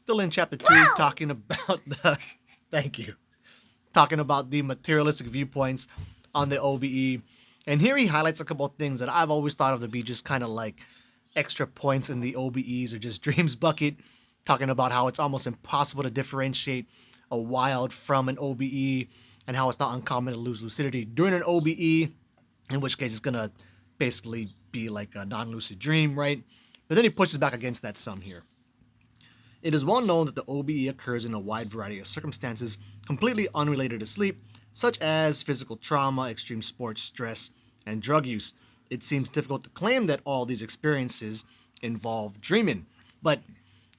still in chapter 2, talking about the, thank you, talking about the materialistic viewpoints on the OBE. And here he highlights a couple of things that I've always thought of to be just kind of like extra points in the OBEs or just Dreams bucket, talking about how it's almost impossible to differentiate a wild from an OBE and how it's not uncommon to lose lucidity during an OBE, in which case it's going to basically be like a non-lucid dream, right? But then he pushes back against that some here. It is well known that the OBE occurs in a wide variety of circumstances completely unrelated to sleep, such as physical trauma, extreme sports, stress, and drug use. It seems difficult to claim that all these experiences involve dreaming. But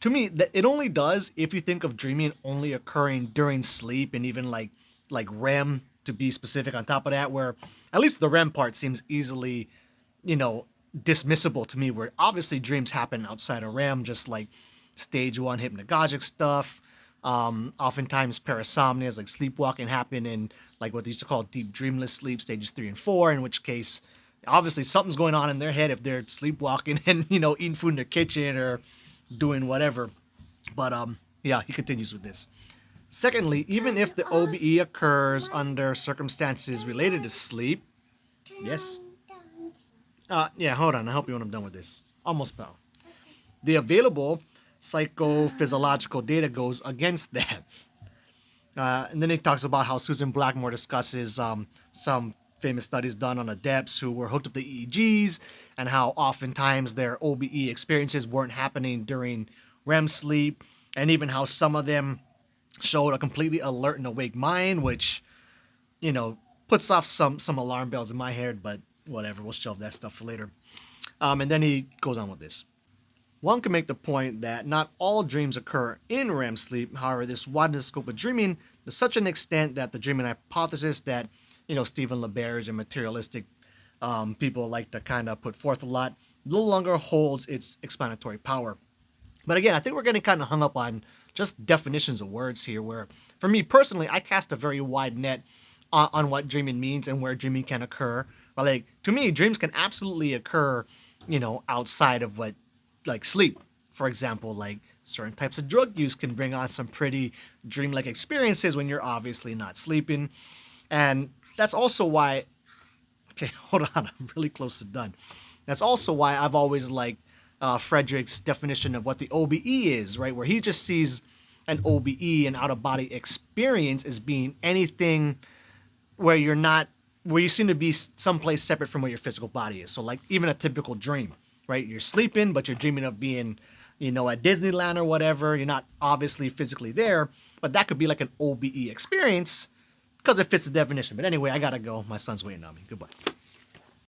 to me, it only does if you think of dreaming only occurring during sleep, and even like REM, to be specific on top of that, where at least the REM part seems easily, dismissible to me, where obviously dreams happen outside of REM, just like stage 1 hypnagogic stuff. Oftentimes parasomnias like sleepwalking happen in like what they used to call deep dreamless sleep, stages 3 and 4, in which case obviously something's going on in their head if they're sleepwalking and eating food in their kitchen or doing whatever. But yeah, he continues with this. Secondly, even if the OBE occurs under circumstances related to sleep, yes. Yeah, hold on. I'll help you when I'm done with this. Almost, pal. The available psychophysiological data goes against that. And then he talks about how Susan Blackmore discusses some famous studies done on adepts who were hooked up to EEGs, and how oftentimes their OBE experiences weren't happening during REM sleep, and even how some of them showed a completely alert and awake mind, which, puts off some alarm bells in my head, but whatever, we'll shelve that stuff for later. And then he goes on with this. One can make the point that not all dreams occur in REM sleep. However, this widens the scope of dreaming to such an extent that the dreaming hypothesis that, Stephen LeBerge and materialistic people like to kind of put forth a lot no longer holds its explanatory power. But again, I think we're getting kind of hung up on just definitions of words here, where for me personally, I cast a very wide net on what dreaming means and where dreaming can occur. But like, to me, dreams can absolutely occur, outside of what, like sleep. For example, like certain types of drug use can bring on some pretty dreamlike experiences when you're obviously not sleeping. And that's also why, okay, hold on, I'm really close to done. That's also why I've always liked Frederick's definition of what the OBE is, right? Where he just sees an OBE, an out-of-body experience, as being anything where you seem to be someplace separate from where your physical body is. So like even a typical dream, right? You're sleeping, but you're dreaming of being, at Disneyland or whatever. You're not obviously physically there, but that could be like an OBE experience because it fits the definition. But anyway, I gotta go. My son's waiting on me. Goodbye.